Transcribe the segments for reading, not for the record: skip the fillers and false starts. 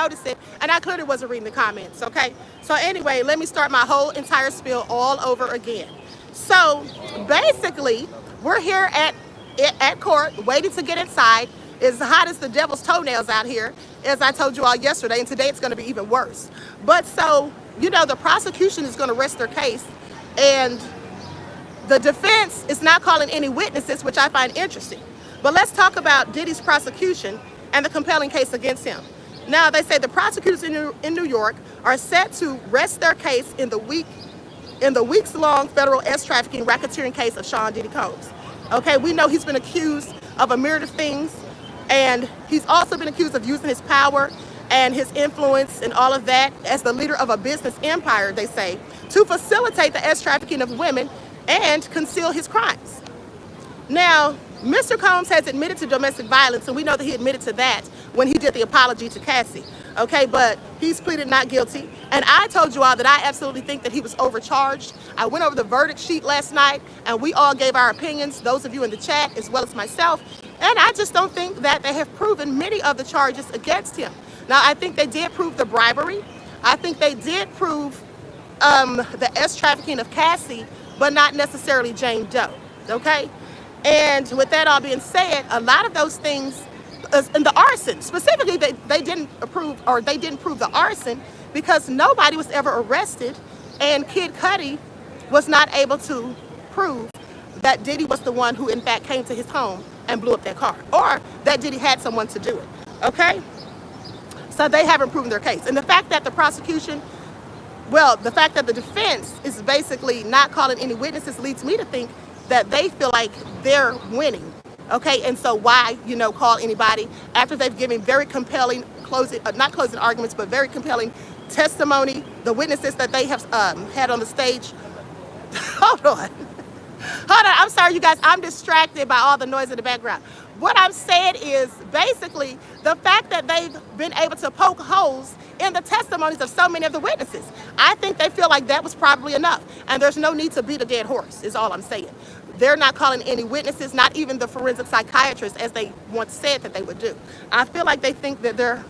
notice it, and I clearly wasn't reading the comments, okay? So anyway, let me start my whole entire spiel all over again. So basically, we're here at court waiting to get inside. It's hot as the devil's toenails out here, as I told you all yesterday, and today it's going to be even worse. But so, you know, the prosecution is going to rest their case, and the defense is not calling any witnesses, which I find interesting. But let's talk about Diddy's prosecution and the compelling case against him. Now, they say the prosecutors in New York are set to rest their case in the weeks-long federal trafficking racketeering case of Sean Diddy Combs. Okay, we know he's been accused of a myriad of things, and he's also been accused of using his power and his influence and all of that as the leader of a business empire, they say, to facilitate the trafficking of women and conceal his crimes. Now, Mr. Combs has admitted to domestic violence, and we know that he admitted to that when he did the apology to Cassie, okay? But he's pleaded not guilty, and I told you all that I absolutely think that he was overcharged. I went over the verdict sheet last night, and we all gave our opinions, those of you in the chat as well as myself, and I just don't think that they have proven many of the charges against him. Now, I think they did prove the bribery. I think they did prove the trafficking of Cassie, but not necessarily Jane Doe, okay? And with that all being said, a lot of those things, and the arson, specifically, they didn't prove the arson because nobody was ever arrested, and Kid Cudi was not able to prove that Diddy was the one who in fact came to his home and blew up that car, or that Diddy had someone to do it, okay? So they haven't proven their case. And the fact that the prosecution, well, the fact that the defense is basically not calling any witnesses leads me to think that they feel like they're winning, okay? And so why, you know, call anybody after they've given very compelling not closing arguments, but very compelling testimony. The witnesses that they have had on the stage. Hold on, I'm sorry, you guys, I'm distracted by all the noise in the background. What I'm saying is basically the fact that they've been able to poke holes in the testimonies of so many of the witnesses. I think they feel like that was probably enough, and there's no need to beat a dead horse, is all I'm saying. They're not calling any witnesses, not even the forensic psychiatrists, as they once said that they would do. I feel like they think that they're,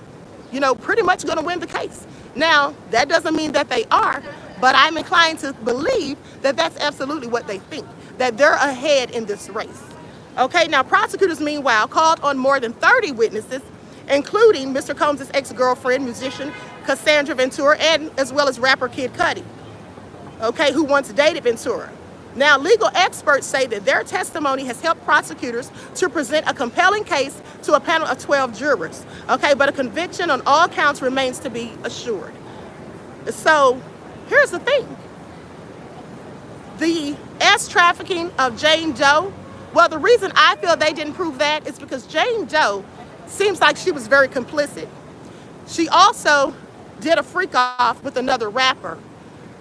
you know, pretty much going to win the case. Now, that doesn't mean that they are, but I'm inclined to believe that that's absolutely what they think, that they're ahead in this race. Okay, now prosecutors, meanwhile, called on more than 30 witnesses, including Mr. Combs' ex-girlfriend, musician Cassandra Ventura, and as well as rapper Kid Cudi, okay, who once dated Ventura. Now, legal experts say that their testimony has helped prosecutors to present a compelling case to a panel of 12 jurors, okay, but a conviction on all counts remains to be assured. So, here's the thing. The trafficking of Jane Doe, well, the reason I feel they didn't prove that is because Jane Doe seems like she was very complicit. She also did a freak off with another rapper.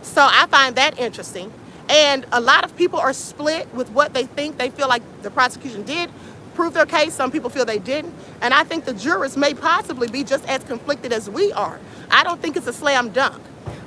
So I find that interesting. And a lot of people are split with what they think. They feel like the prosecution did prove their case. Some people feel they didn't. And I think the jurors may possibly be just as conflicted as we are. I don't think it's a slam dunk.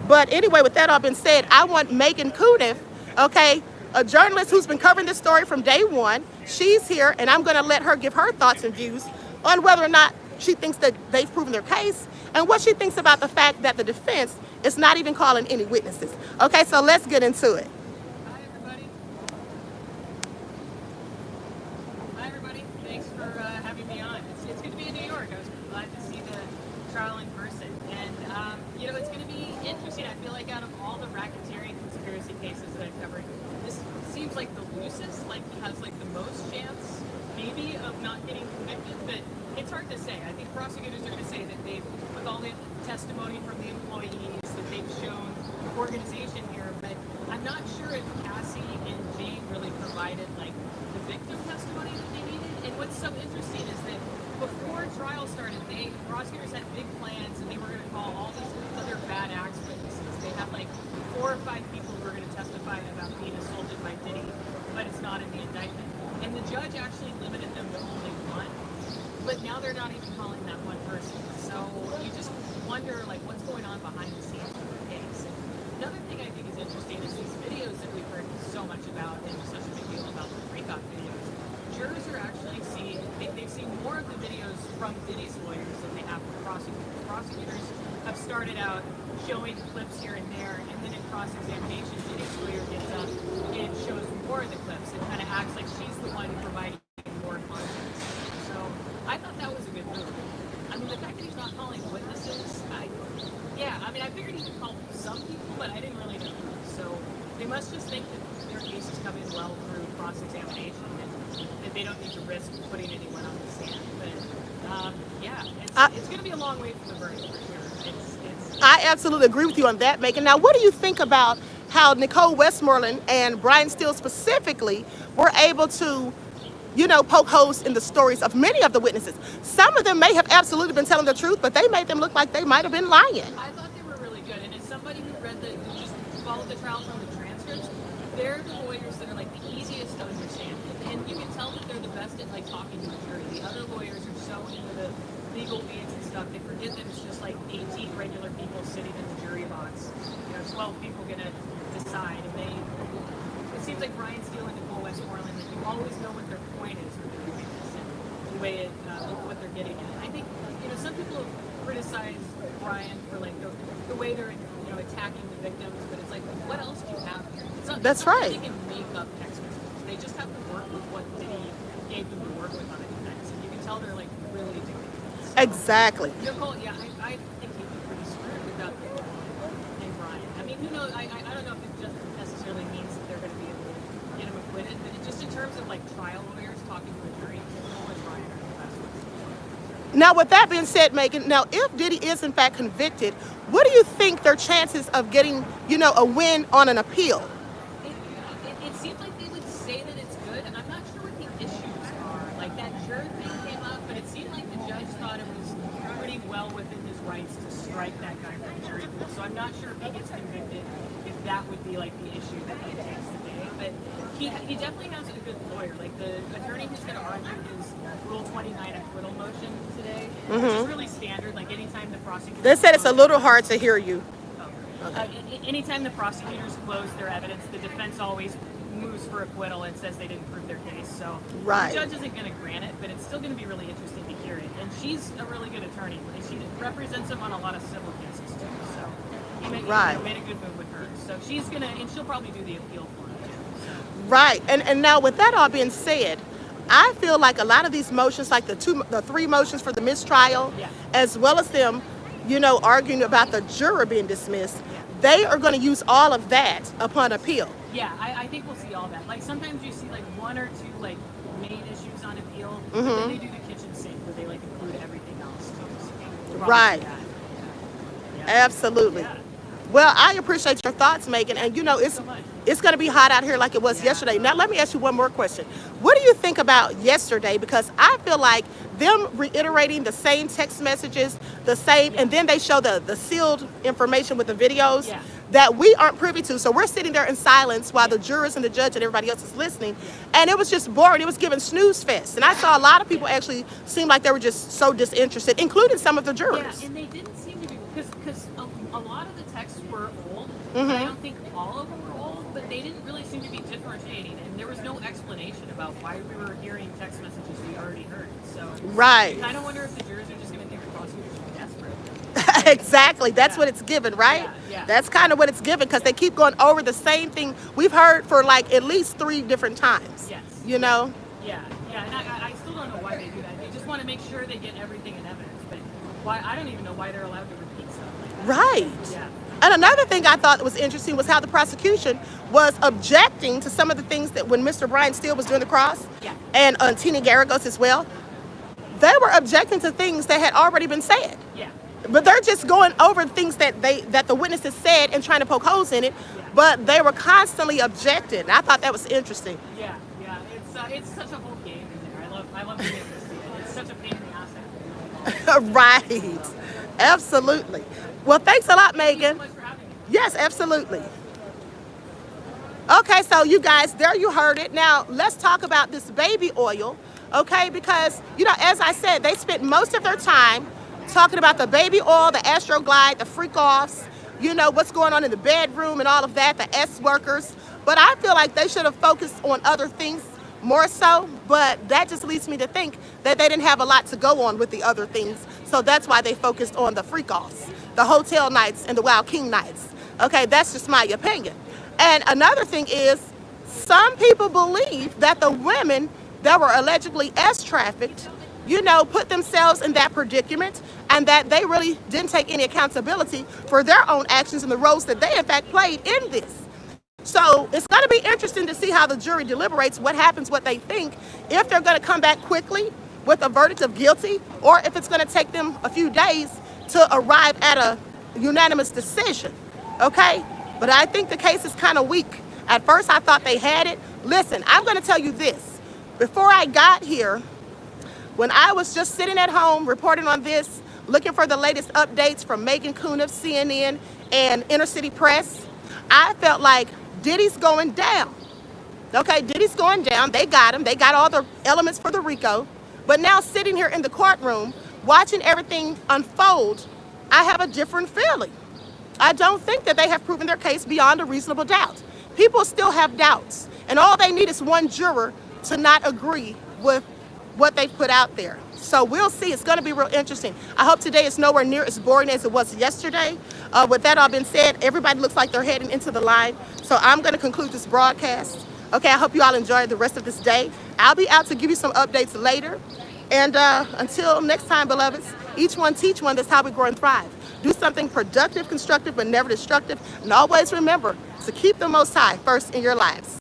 But anyway, with that all been said, I want Megan Cuniff, okay, a journalist who's been covering this story from day one. She's here, and I'm going to let her give her thoughts and views on whether or not she thinks that they've proven their case and what she thinks about the fact that the defense is not even calling any witnesses. Okay, so let's get into it. Hi, everybody. Hi, everybody. Thanks for having me on. It's good to be in New York. I was glad to see the trial in person. And, you know, it's going to be interesting. I feel like out of all the racketeering conspiracy cases that I've covered, this seems like the loosest, like has like the most chance, maybe, of not getting convicted. But it's hard to say. I think prosecutors are going to say that they've, with all the testimony from the employees, that they've shown organization here. But I'm not sure if Cassie and Jane really provided like the victim testimony that they needed. And what's so interesting is that before trial started, prosecutors had big plans, and they were going to call all these other bad acts witnesses. They had like 4 or 5 people who were going to testify about being assaulted by Diddy, but it's not in the indictment. And the judge actually limited them to only 1. But now they're not even calling that one person. So you just wonder like what's going on behind the scenes of the case. And another thing I think is interesting is these videos that we've heard so much about and such a big deal about the freak-off videos. Jurors are actually seeing, they've seen more of the videos from Diddy's lawyers than they have from prosecutors. Prosecutors lawyers have started out showing clips here and there, and then in cross-examination, Diddy's lawyer gets up and shows more of the clips and kind of acts like she's the one providing more context. So I thought that was a good move. I mean, the fact that he's not calling witnesses, I mean, I figured he would call some people, but I didn't really know. So they must just think that their case is coming well through cross-examination and that they don't need to risk putting anyone on the stand. But it's going to be a long way from the verdict for sure. I absolutely agree with you on that, Megan. Now, what do you think about how Nicole Westmoreland and Brian Steele specifically were able to, poke holes in the stories of many of the witnesses? Some of them may have absolutely been telling the truth, but they made them look like they might have been lying. I thought they were really good, and as somebody who who just followed the trial from the transcripts, they're the lawyers that are like the easiest to understand, and you can tell that they're the best at like talking to the jury. The other lawyers are so into the legal weeds and stuff, they forget that it's just like 18 regular people sitting in the jury box. 12 people gonna decide, and it seems like Brian Steele and Nicole Westmoreland, that you always know what their point is when they're doing this and the way what they're getting at. I think some people have criticized Brian for like the way they're attacking the victims, but it's like, what else do you have here? That's right. They can make up text messages. They just have to work with what Diddy gave them to work with on the defense, and you can tell they're like really doing it. So, Exactly. Nicole, I think he'd be pretty screwed without and Brian. I mean, who knows? I don't know if it just necessarily means that they're going to be able to get him acquitted, but just in terms of like trial lawyers talking to a jury, Nicole and Brian are the best ones. Now, with that being said, Megan, now if Diddy is in fact convicted, what do you think their chances of getting, a win on an appeal? It seems like they would say that it's good, and I'm not sure what the issues are. Like that juror thing came up, but it seemed like the judge thought it was pretty well within his rights to strike that guy from the jury pool. So I'm not sure if he gets convicted, if that would be like the issue that he takes today. But he definitely has a good lawyer. Like the attorney who's going to argue his Rule 29 acquittal motion today, which is really standard. Like anytime the prosecutor, They said it's a little hard to hear you. Anytime the prosecutors close their evidence, the defense always moves for acquittal and says they didn't prove their case. So Right. the judge isn't going to grant it, but it's still going to be really interesting to hear it. And she's a really good attorney. She represents him on a lot of civil cases too. So he made a good move with her. So she's going to, and she'll probably do the appeal for him too. So. Right. And now with that all being said, I feel like a lot of these motions, like the three motions for the mistrial, as well as them, arguing about the juror being dismissed, they are going to use all of that upon appeal. Yeah, I think we'll see all that. Like sometimes you see like one or two like main issues on appeal, but then they do the kitchen sink where they like include everything else too. So Right. Yeah. Absolutely. Yeah. Well, I appreciate your thoughts, Megan. And So much. it's going to be hot out here like it was yesterday. Now, let me ask you one more question. What do you think about yesterday? Because I feel like them reiterating the same text messages, the same, and then they show the sealed information with the videos that we aren't privy to. So we're sitting there in silence while the jurors and the judge and everybody else is listening. And it was just boring. It was giving snooze fest. And I saw a lot of people actually seem like they were just so disinterested, including some of the jurors. Yeah, and they didn't seem to be, because a lot of the texts were old, but I don't think all of them were old, but they didn't really seem to be differentiating, and there was no explanation about why we were hearing text messages we already heard. So Right. I don't wonder if the jurors are just going to think the prosecutors are desperate. Exactly. That's what it's given, right? Yeah. That's kind of what it's given because they keep going over the same thing we've heard for like at least 3 different times. Yes. Yeah, And I still don't know why they do that. They just want to make sure they get everything in evidence, but why? I don't even know why they're allowed to repeat stuff like that. Right. Yeah. And another thing I thought was interesting was how the prosecution was objecting to some of the things that when Mr. Brian Steele was doing the cross, and Tina Garagos as well, they were objecting to things that had already been said. Yeah. But they're just going over things that the witnesses said and trying to poke holes in it. But they were constantly objecting. And I thought that was interesting. Yeah. It's such a whole game in there. I love being able to see it. It's such a pain in the ass. Right. Absolutely. Well, thanks a lot, Megan. Thank you so much for having me. Yes, absolutely. Okay, so you guys, there you heard it. Now, let's talk about this baby oil, okay? Because, as I said, they spent most of their time talking about the baby oil, the Astroglide, the freak-offs, what's going on in the bedroom and all of that, the S workers. But I feel like they should have focused on other things more so, but that just leads me to think that they didn't have a lot to go on with the other things. So that's why they focused on the freak-offs, the hotel nights and the Wild King nights. Okay, that's just my opinion. And another thing is, some people believe that the women that were allegedly trafficked, you know, put themselves in that predicament, and that they really didn't take any accountability for their own actions and the roles that they in fact played in this. So it's going to be interesting to see how the jury deliberates, what happens, what they think, if they're going to come back quickly with a verdict of guilty, or if it's going to take them a few days to arrive at a unanimous decision, okay? But I think the case is kind of weak. At first, I thought they had it. Listen, I'm going to tell you this. Before I got here, when I was just sitting at home reporting on this, looking for the latest updates from Megan Kuhn of CNN and Inner City Press, I felt like Diddy's going down. Okay, Diddy's going down. They got him. They got all the elements for the RICO. But now sitting here in the courtroom, watching everything unfold, I have a different feeling. I don't think that they have proven their case beyond a reasonable doubt. People still have doubts. And all they need is one juror to not agree with what they've put out there. So we'll see. It's going to be real interesting. I hope today is nowhere near as boring as it was yesterday. With that all being said, everybody looks like they're heading into the line. So I'm going to conclude this broadcast. Okay, I hope you all enjoy the rest of this day. I'll be out to give you some updates later. And until next time, beloveds, each one teach one. That's how we grow and thrive. Do something productive, constructive, but never destructive. And always remember to keep the Most High first in your lives.